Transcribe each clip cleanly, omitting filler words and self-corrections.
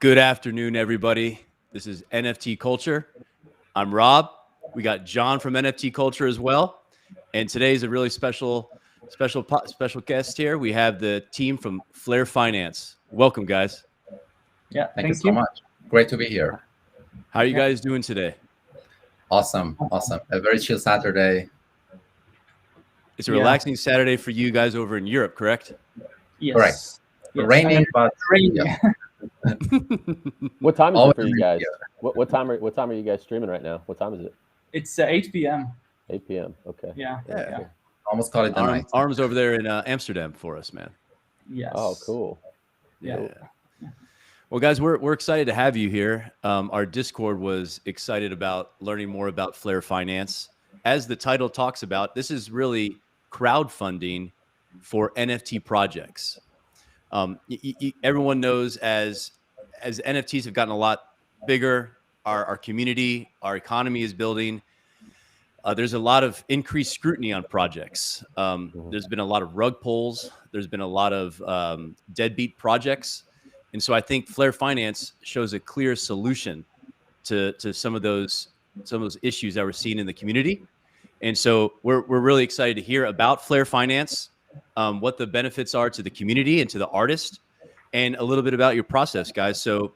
Good afternoon, everybody. This is NFT Culture. I'm Rob. We got John from NFT Culture as well. And today's a really special guest here. We have the team from Flair Finance. Welcome, guys. Yeah, Thank you so much. Great to be here. How are you guys doing today? Awesome. A very chill Saturday. It's a relaxing Saturday for you guys over in Europe, correct? Yes. Correct. Yes. Raining, but raining. Yeah. What time is Always it for you guys? here. What time are you guys streaming right now? What time is it? It's 8 p.m. 8 p.m. Okay. Yeah. Almost call it the night. Arms over there in Amsterdam for us, man. Yes. Oh, cool. Yeah. Well, guys, we're excited to have you here. Our Discord was excited about learning more about Flair Finance. As the title talks about, this is really crowdfunding for NFT projects. Everyone knows as NFTs have gotten a lot bigger, our community, our economy is building. There's a lot of increased scrutiny on projects. There's been a lot of rug pulls. There's been a lot of deadbeat projects. And so I think Flair Finance shows a clear solution to some of those issues that we're seeing in the community. And so we're really excited to hear about Flair Finance, what the benefits are to the community and to the artist, and a little bit about your process, guys. So,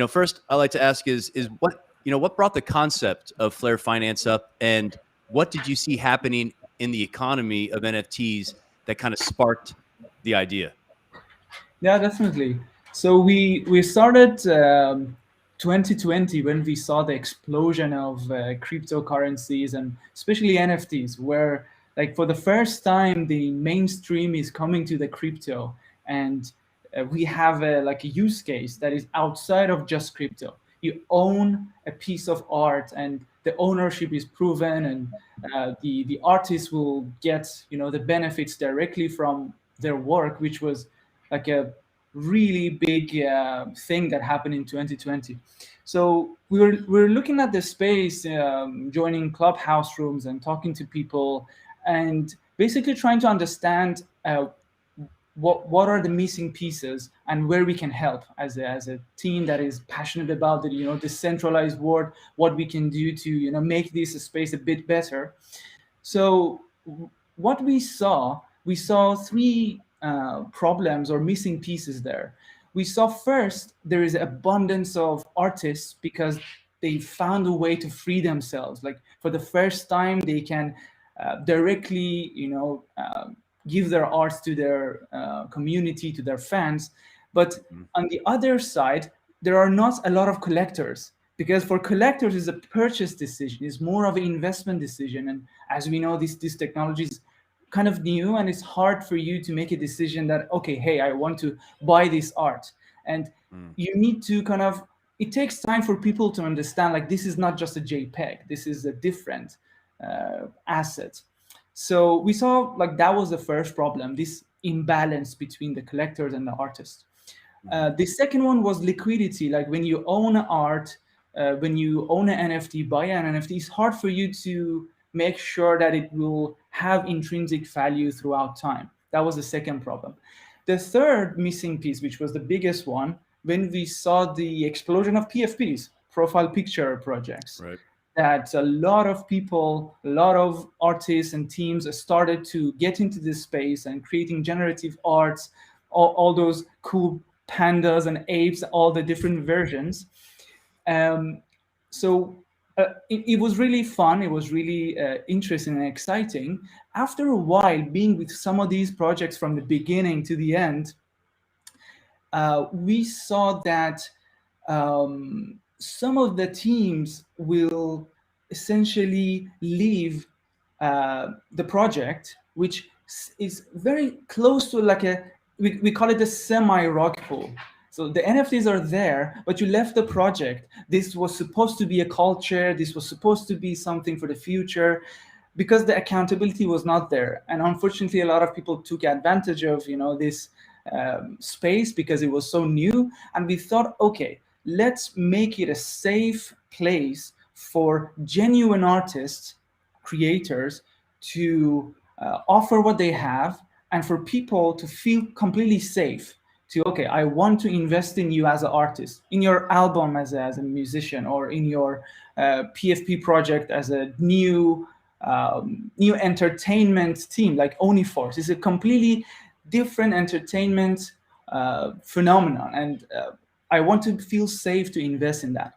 first I'd like to ask is what brought the concept of Flair Finance up, and what did you see happening in the economy of NFTs that kind of sparked the idea? Yeah, definitely. So we started 2020 when we saw the explosion of cryptocurrencies and especially NFTs, where like for the first time the mainstream is coming to the crypto, and we have a use case that is outside of just crypto. You own a piece of art, and the ownership is proven, and the artist will get the benefits directly from their work, which was like a really big thing that happened in 2020. So we were looking at the space, joining clubhouse rooms and talking to people, and basically trying to understand what are the missing pieces and where we can help as a team that is passionate about the decentralized world, what we can do to make this space a bit better. So what we saw three problems or missing pieces there. We saw first there is abundance of artists because they found a way to free themselves. Like for the first time, they can directly, give their arts to their community, to their fans. But on the other side, there are not a lot of collectors, because for collectors, it's a purchase decision. It's more of an investment decision. And as we know, this technology is kind of new, and it's hard for you to make a decision that, okay, hey, I want to buy this art. And you need to it takes time for people to understand, like, this is not just a JPEG. This is a different asset. So we saw that was the first problem, this imbalance between the collectors and the artists. The second one was liquidity. Like when you own art, when you own an NFT, buy an NFT, it's hard for you to make sure that it will have intrinsic value throughout time. That was the second problem. The third missing piece, which was the biggest one, when we saw the explosion of PFPs, profile picture projects, Right. that a lot of people, a lot of artists and teams started to get into this space and creating generative arts, all those cool pandas and apes, all the different versions. So it was really fun. It was really interesting and exciting. After a while, being with some of these projects from the beginning to the end, we saw that some of the teams will essentially leave the project, which is very close to we call it a semi-rug pull. So the NFTs are there, but you left the project. This was supposed to be a culture. This was supposed to be something for the future, because the accountability was not there. And unfortunately, a lot of people took advantage of this space because it was so new. And we thought, okay, let's make it a safe place for genuine artists, creators, to offer what they have, and for people to feel completely safe to, okay, I want to invest in you as an artist, in your album as a musician, or in your PFP project as a new entertainment team like Oniforce. It's a completely different entertainment phenomenon, and I want to feel safe to invest in that.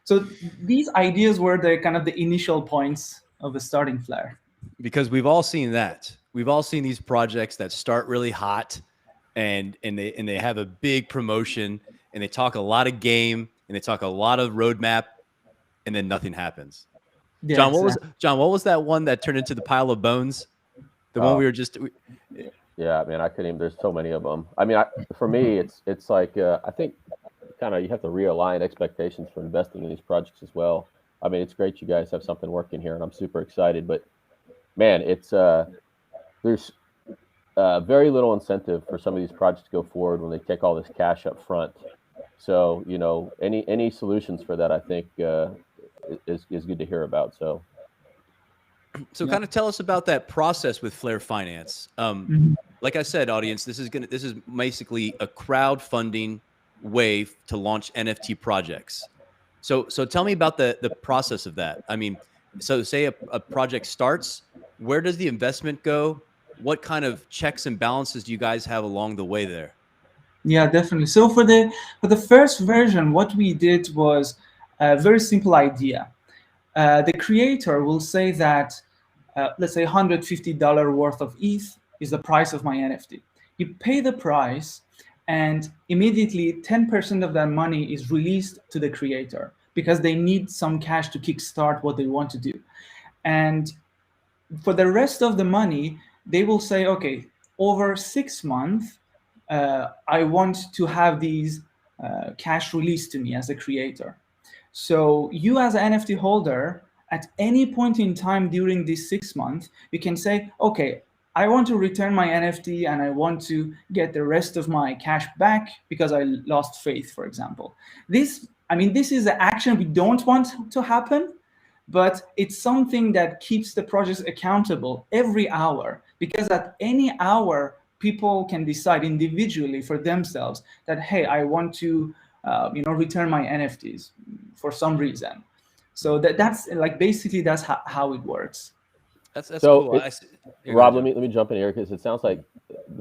So these ideas were the kind of the initial points of the starting Flair. Because we've all seen that. We've all seen these projects that start really hot, and they have a big promotion, and they talk a lot of game, and they talk a lot of roadmap, and then nothing happens. Yeah, John, exactly. what was that one that turned into the pile of bones? The one we were just. Yeah, man, I couldn't even. There's so many of them. I mean, for me, it's like I think kind of you have to realign expectations for investing in these projects as well. I mean, it's great you guys have something working here, and I'm super excited. But man, it's there's very little incentive for some of these projects to go forward when they take all this cash up front. So any solutions for that, I think is good to hear about. So kind of tell us about that process with Flair Finance. Like I said, audience, this is basically a crowdfunding way to launch NFT projects. So tell me about the process of that. I mean, so say a project starts, where does the investment go? What kind of checks and balances do you guys have along the way there? Yeah, definitely. So for the first version, what we did was a very simple idea. The creator will say that, let's say $150 worth of ETH is the price of my NFT. You pay the price, and immediately 10% of that money is released to the creator because they need some cash to kickstart what they want to do. And for the rest of the money, they will say, okay, over 6 months, I want to have these cash released to me as a creator. So you as an NFT holder, at any point in time during these 6 months, you can say, okay, I want to return my NFT and I want to get the rest of my cash back because I lost faith, for example. This is an action we don't want to happen, but it's something that keeps the projects accountable every hour, because at any hour, people can decide individually for themselves that, hey, I want to return my NFTs for some reason. So that's like basically that's how it works. That's so cool. Rob, let me jump in here because it sounds like,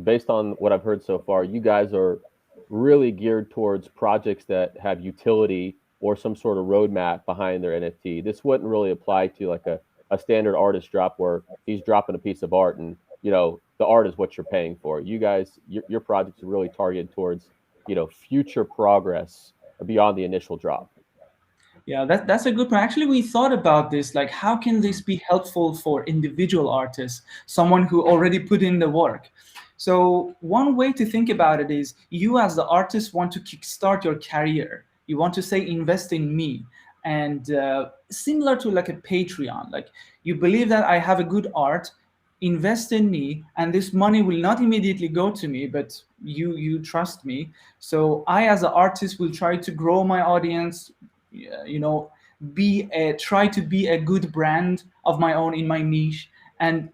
based on what I've heard so far, you guys are really geared towards projects that have utility or some sort of roadmap behind their NFT. This wouldn't really apply to like a standard artist drop where he's dropping a piece of art and the art is what you're paying for. You guys, your projects are really targeted towards future progress beyond the initial drop. Yeah, that's a good point. Actually, we thought about this, like how can this be helpful for individual artists, someone who already put in the work. So one way to think about it is, you as the artist want to kickstart your career. You want to say, invest in me. And similar to like a Patreon, like you believe that I have a good art, invest in me, and this money will not immediately go to me, but you trust me. So I as an artist will try to grow my audience, try to be a good brand of my own in my niche. And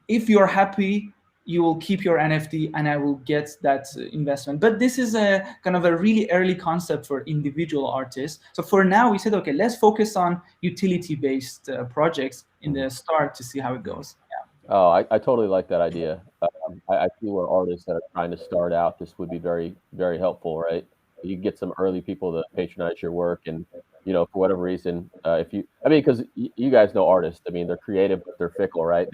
if you're happy, you will keep your NFT and I will get that investment. But this is a kind of a really early concept for individual artists. So for now, we said, okay, let's focus on utility-based projects in the start to see how it goes. Yeah. Oh, I totally like that idea. I see where artists that are trying to start out, this would be very, very helpful, right? You get some early people to patronize your work, and for whatever reason, because you guys know artists. I mean, they're creative, but they're fickle, right?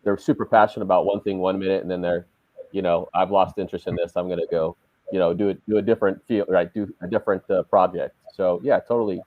They're super passionate about one thing 1 minute, and then they're, I've lost interest in this. I'm gonna go, do a different field, right? Do a different project. So yeah, totally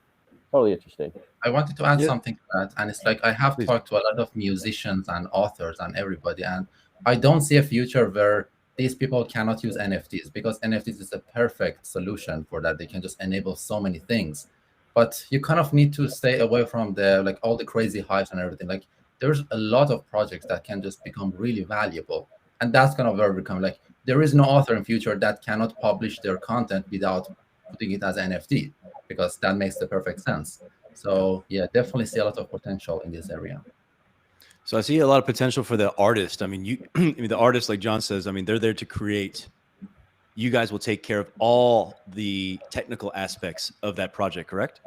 interesting. I wanted to add something to that, and it's like I have talked to a lot of musicians and authors and everybody, and I don't see a future where these people cannot use NFTs, because NFTs is a perfect solution for that. They can just enable so many things, but you kind of need to stay away from the all the crazy hypes and everything. Like there's a lot of projects that can just become really valuable, and that's kind of where we become like there is no author in future that cannot publish their content without putting it as NFT, because that makes the perfect sense. So yeah, definitely see a lot of potential in this area. So I see a lot of potential for the artist. I mean, the artist, like John says, I mean, they're there to create. you guys will take care of all the technical aspects of that project, correct?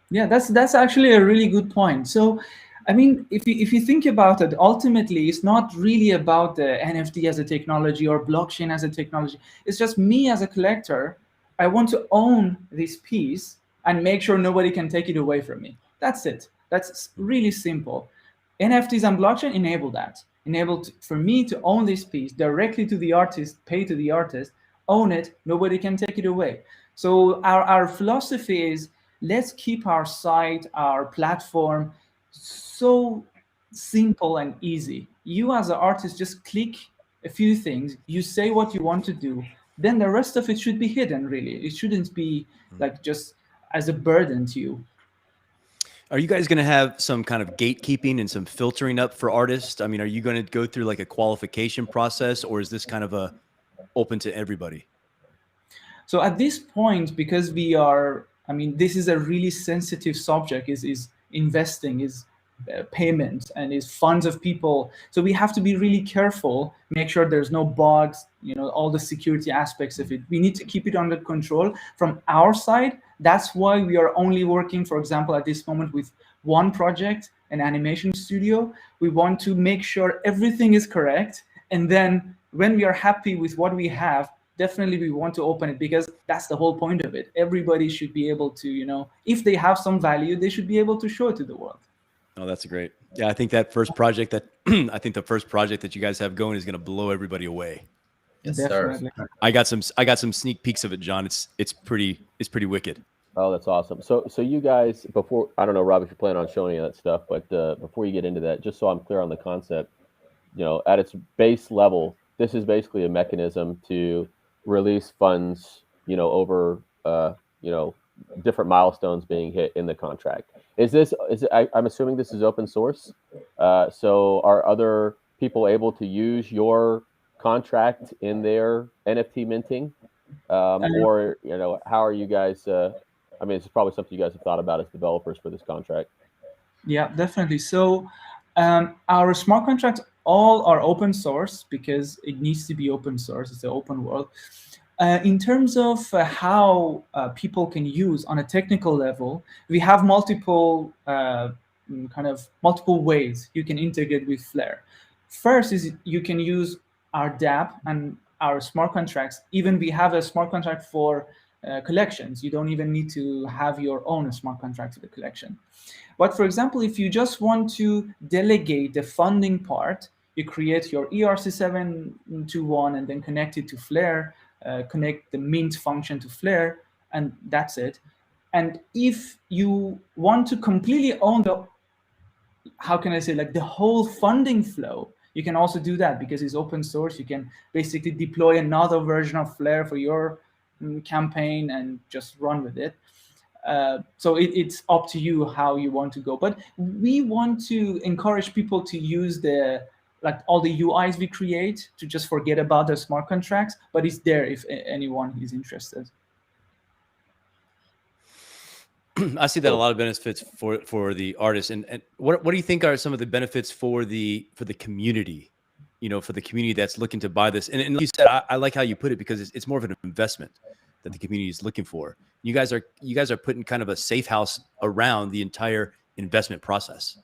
Yeah, that's actually a really good point. So, I mean, if you think about it, ultimately, it's not really about the NFT as a technology or blockchain as a technology. It's just me as a collector. I want to own this piece and make sure nobody can take it away from me. That's it. That's really simple. NFTs and blockchain enable that. For me to own this piece directly to the artist, pay to the artist, own it, nobody can take it away. So our philosophy is, let's keep our site, our platform so simple and easy. You as an artist just click a few things, you say what you want to do, then the rest of it should be hidden, really. It shouldn't be like just as a burden to you. Are you guys going to have some kind of gatekeeping and some filtering up for artists? I mean, are you going to go through like a qualification process, or is this kind of a open to everybody? So at this point, because we are, I mean, this is a really sensitive subject, is investing, is payment, and is funds of people. So we have to be really careful, make sure there's no bugs, all the security aspects of it. We need to keep it under control from our side. That's why we are only working, for example, at this moment with one project, an animation studio. We want to make sure everything is correct. And then when we are happy with what we have, definitely we want to open it, because that's the whole point of it. Everybody should be able to, if they have some value, they should be able to show it to the world. Oh, that's great. Yeah, I think that first project I think the first project that you guys have going is going to blow everybody away. Yes, Definitely. sir. I got some sneak peeks of it, John. It's pretty wicked. Oh, that's awesome. So you guys, before, I don't know, Rob, if you're planning on showing any of that stuff, but before you get into that, just so I'm clear on the concept, at its base level, this is basically a mechanism to release funds, over, different milestones being hit in the contract. I'm assuming this is open source. So are other people able to use your contract in their NFT minting? Or, how are you guys, I mean, it's probably something you guys have thought about as developers for this contract. Yeah, definitely. So our smart contracts all are open source because it needs to be open source. It's an open world. In terms of how people can use on a technical level, we have multiple ways you can integrate with Flair. First is you can use our dApp and our smart contracts. Even we have a smart contract for collections. You don't even need to have your own smart contract for the collection. But for example, if you just want to delegate the funding part, you create your ERC721 and then connect it to Flair, connect the mint function to Flair, and that's it. And if you want to completely own the whole funding flow, you can also do that because it's open source. You can basically deploy another version of Flair for your campaign and just run with it. So it's up to you how you want to go. But we want to encourage people to use all the UIs we create, to just forget about the smart contracts, but it's there if anyone is interested. I see that a lot of benefits for the artists. And what do you think are some of the benefits for the community, for the community that's looking to buy this? And like you said, I like how you put it, because it's more of an investment that the community is looking for. You guys are putting kind of a safe house around the entire investment process.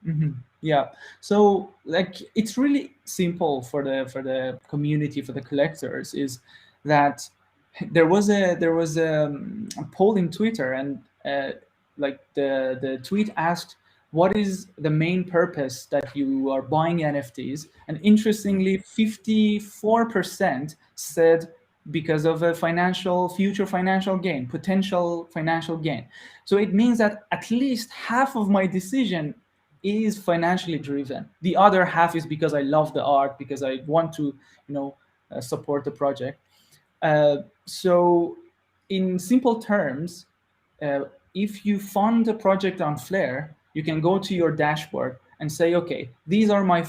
Mm-hmm. Yeah. So it's really simple for the community, for the collectors, is that there was a poll in Twitter, and the tweet asked, what is the main purpose that you are buying NFTs? And interestingly, 54% said because of a future financial gain, potential financial gain. So it means that at least half of my decision is financially driven. The other half is because I love the art, because I want to, support the project. So in simple terms, if you fund a project on Flair, you can go to your dashboard and say, okay, these are my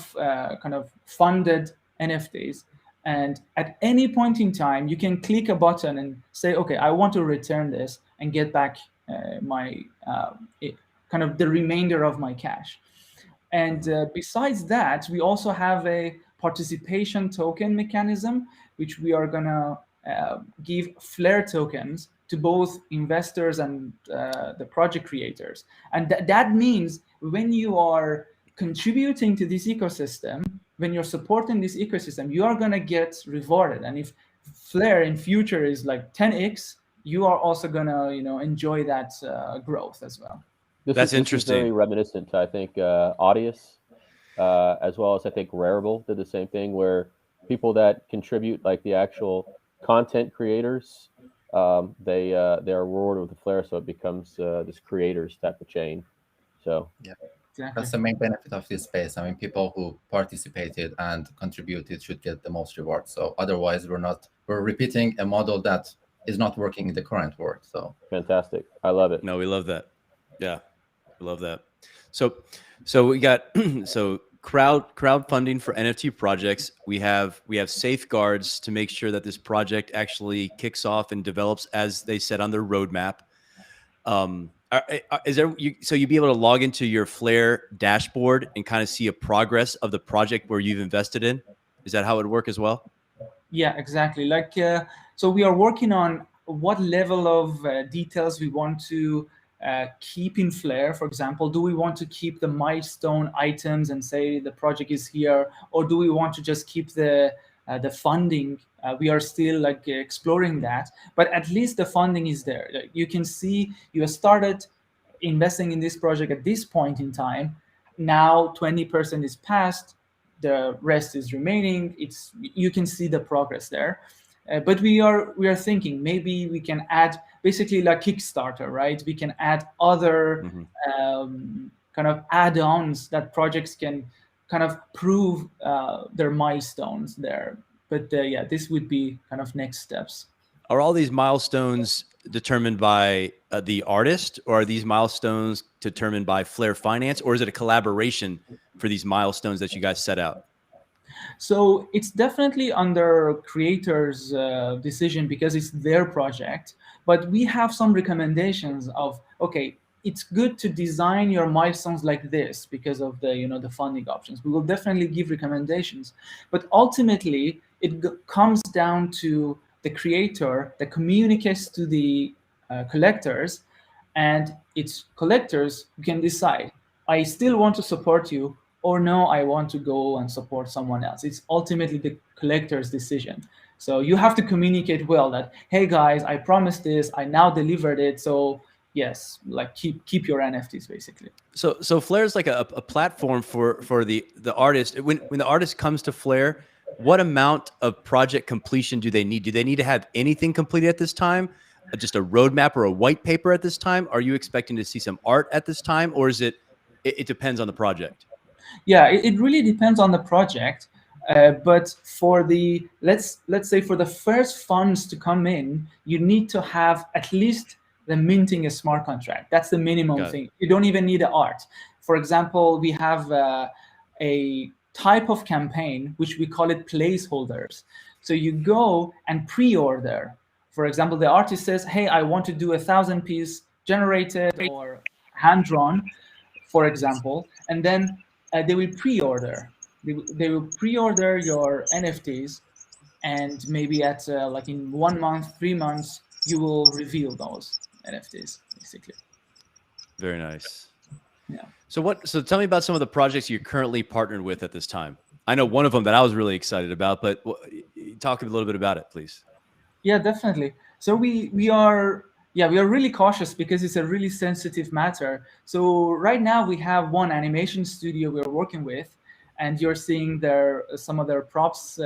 kind of funded NFTs. And at any point in time, you can click a button and say, okay, I want to return this and get back my kind of the remainder of my cash. And besides that, we also have a participation token mechanism, which we are gonna give Flair tokens to both investors and the project creators. And that means when you are contributing to this ecosystem, when you're supporting this ecosystem, you are going to get rewarded. And if Flair in future is like 10x, you are also going to enjoy that growth as well. That's This interesting. is very reminiscent to, I think, Audius, as well as I think Rarible did the same thing, where people that contribute, like the actual content creators, they are rewarded with the Flair, so it becomes this creators type of chain. So Yeah, Exactly. that's the main benefit of this space. I mean, people who participated and contributed should get the most reward. So otherwise, we're repeating a model that is not working in the current world. So fantastic, I love it. No, we love that. Yeah, we love that. So we got so crowdfunding for NFT projects. We have safeguards to make sure that this project actually kicks off and develops as they said on their roadmap. Is there so you'd be able to log into your Flair dashboard and kind of see a progress of the project where you've invested in? Is that how it would work as well? Yeah, exactly. Like, so we are working on what level of details we want to keep in Flair. For example, do we want to keep the milestone items and say the project is here, or do we want to just keep the funding? We are still like exploring that, but at least the funding is there. Like, you can see you have started investing in this project at this point in time. Now 20% is passed, the rest is remaining. You can see the progress there. But we are thinking maybe we can add basically like Kickstarter, right? We can add other kind of add-ons that projects can kind of prove their milestones there. But yeah, this would be kind of next steps. Are all these milestones determined by the artist, or are these milestones determined by Flair Finance, or is it a collaboration for these milestones that you guys set out? So it's definitely under creators' decision because it's their project. But we have some recommendations of, okay, it's good to design your milestones like this because of the the funding options. We will definitely give recommendations, but ultimately it comes down to the creator that communicates to the collectors, and it's collectors who can decide, I still want to support you, or no, I want to go and support someone else. It's ultimately the collector's decision. So you have to communicate well that, hey guys, I promised this, I now delivered it. So yes, like keep your NFTs basically. So Flair is like a platform for the artist. When the artist comes to Flair, what amount of project completion do they need? Do they need to have anything completed at this time? Just a roadmap or a white paper at this time? Are you expecting to see some art at this time, or is it depends on the project? Yeah, it really depends on the project. But for the let's say for the first funds to come in, you need to have at least the minting a smart contract. That's the minimum thing. You don't even need the art. For example, we have a type of campaign which we call it placeholders. So you go and pre-order. For example, the artist says, hey, I want to do 1,000 piece generated or hand drawn, for example, and then they will pre-order. They will pre-order your NFTs, and maybe at like in 1 month, 3 months, you will reveal those NFTs, basically. Very nice. Yeah. So tell me about some of the projects you're currently partnered with at this time. I know one of them that I was really excited about, but talk a little bit about it, please. Yeah, definitely. So we are really cautious because it's a really sensitive matter. So right now we have one animation studio we're working with, and you're seeing some of their props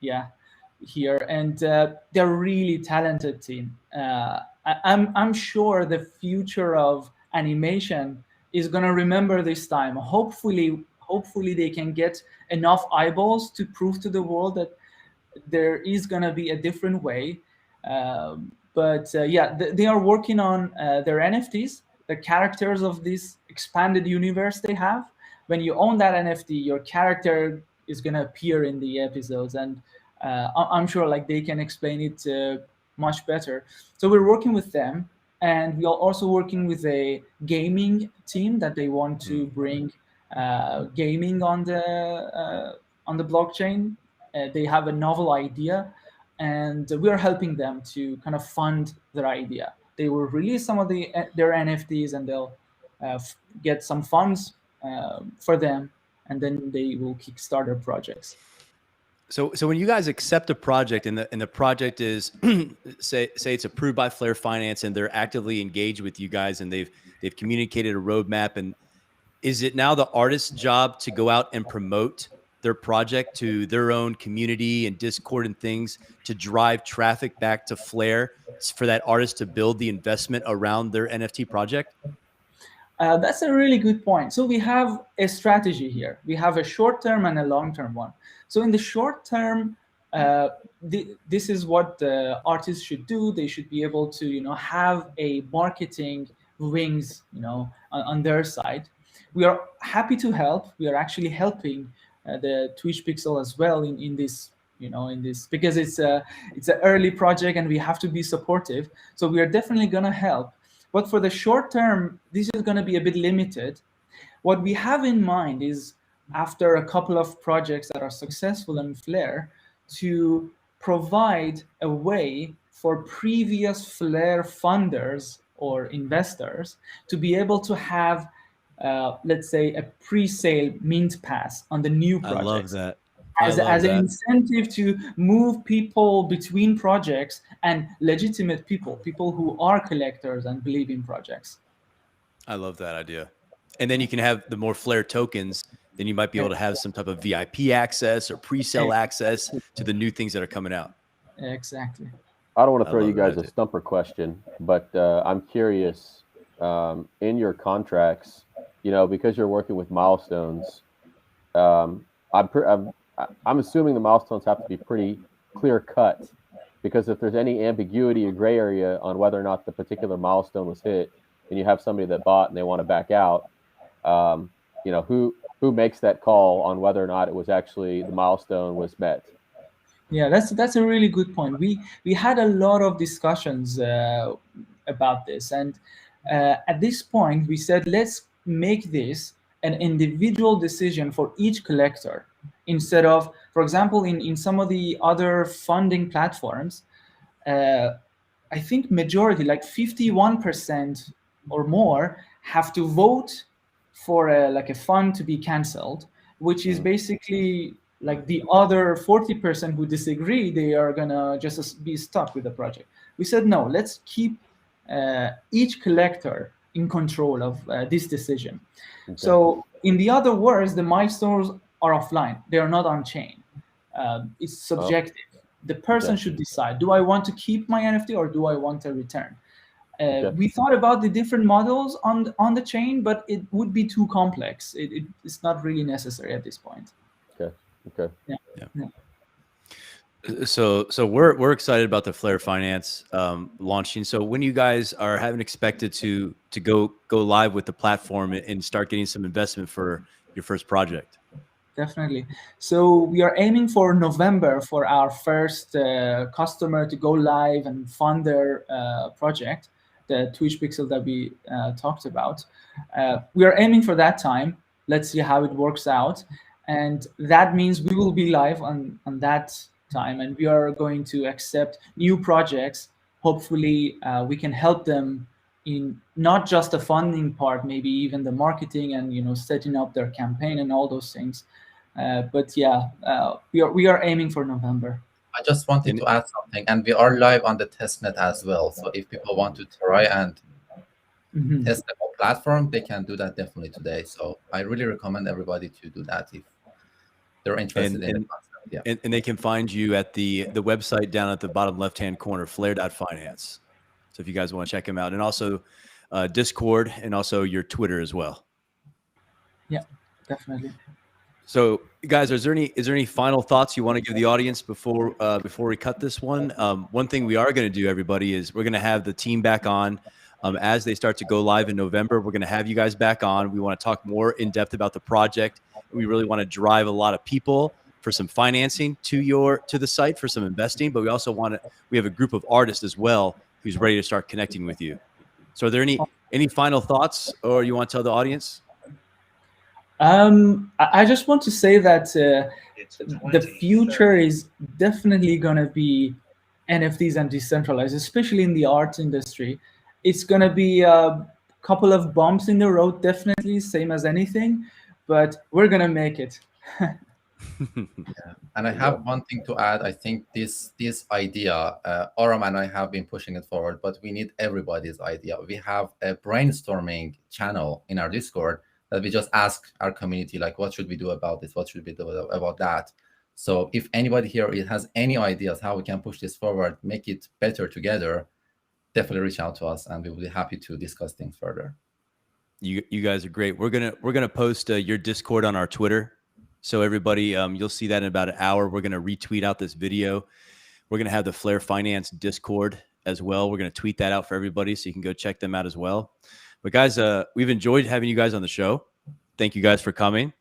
here, and they're really talented team. I'm sure the future of animation is gonna remember this time. Hopefully they can get enough eyeballs to prove to the world that there is going to be a different way. They are working on their NFTs, the characters of this expanded universe they have. When you own that NFT, your character is going to appear in the episodes, and I'm sure like they can explain it much better. So we're working with them, and we are also working with a gaming team that they want to bring gaming on the blockchain. They have a novel idea, and we are helping them to kind of fund their idea. They will release some of their NFTs, and they'll get some funds for them, and then they will kickstart their projects. So when you guys accept a project and the project is say it's approved by Flair Finance and they're actively engaged with you guys and they've communicated a roadmap, and is it now the artist's job to go out and promote their project to their own community and Discord and things to drive traffic back to Flair for that artist to build the investment around their NFT project? That's a really good point. So we have a strategy here. We have a short-term and a long-term one. So in the short term, this is what the artists should do. They should be able to, have a marketing wings, on their side. We are happy to help. We are actually helping the Twitch Pixel as well in this, because it's an early project and we have to be supportive. So we are definitely gonna help. But for the short term, this is gonna be a bit limited. What we have in mind is, after a couple of projects that are successful in Flair, to provide a way for previous Flair funders or investors to be able to have, let's say, a pre-sale mint pass on the new projects. I love that. As an incentive to move people between projects and legitimate people who are collectors and believe in projects. I love that idea. And then you can have the more Flair tokens, then you might be able to have some type of VIP access or pre-sale access to the new things that are coming out. Exactly. I don't want to throw you guys a stumper question, but I'm curious, in your contracts, because you're working with milestones, I'm assuming the milestones have to be pretty clear cut, because if there's any ambiguity or gray area on whether or not the particular milestone was hit, and you have somebody that bought and they want to back out, who makes that call on whether or not it was actually the milestone was met? Yeah, that's a really good point. We had a lot of discussions about this, and at this point we said, let's make this an individual decision for each collector, instead of, for example, in some of the other funding platforms, I think majority, like 51% or more, have to vote for a fund to be canceled, which is basically like the other 40% who disagree, they are gonna just be stuck with the project. We said, no, let's keep each collector in control of this decision. Okay. So in the other words, the milestones are offline. They are not on chain. It's subjective. The person should decide, do I want to keep my NFT or do I want a return? We thought about the different models on the chain, but it would be too complex. It's not really necessary at this point. Okay. Yeah. So we're excited about the Flair Finance launching. So when you guys are having expected to go live with the platform and start getting some investment for your first project? Definitely. So we are aiming for November for our first customer to go live and fund their project, the Twitch Pixel that we talked about. We are aiming for that time. Let's see how it works out. And that means we will be live on that time, and we are going to accept new projects. Hopefully, we can help them in not just the funding part, maybe even the marketing and setting up their campaign and all those things. But yeah, we are aiming for November. I just wanted to add something, and we are live on the testnet as well. So if people want to try and test the whole platform, they can do that definitely today. So I really recommend everybody to do that if they're interested in the concept. Yeah. And they can find you at the website down at the bottom left-hand corner, flair.finance. So if you guys want to check them out, and also Discord, and also your Twitter as well. Yeah, definitely. So guys, is there any final thoughts you want to give the audience before we cut this one? One thing we are going to do, everybody, is we're going to have the team back on as they start to go live in November. We're going to have you guys back on. We want to talk more in depth about the project. We really want to drive a lot of people for some financing to the site for some investing, but we also we have a group of artists as well who's ready to start connecting with you. So are there any final thoughts, or you want to tell the audience? I just want to say that the future is definitely going to be NFTs and decentralized, especially in the arts industry. It's going to be a couple of bumps in the road, definitely, same as anything, but we're going to make it. Yeah. And I have one thing to add. I think this idea, Aram and I have been pushing it forward, but we need everybody's idea. We have a brainstorming channel in our Discord that we just ask our community, like, what should we do about this? What should we do about that? So if anybody here has any ideas how we can push this forward, make it better together, definitely reach out to us, and we will be happy to discuss things further. You guys are great. We're gonna post your Discord on our Twitter. So everybody, you'll see that in about an hour. We're going to retweet out this video. We're going to have the Flair Finance Discord as well. We're going to tweet that out for everybody so you can go check them out as well. But guys, we've enjoyed having you guys on the show. Thank you guys for coming.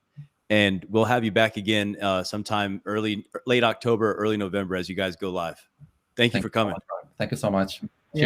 And we'll have you back again sometime late October, early November as you guys go live. Thank you for coming. Thank you so much.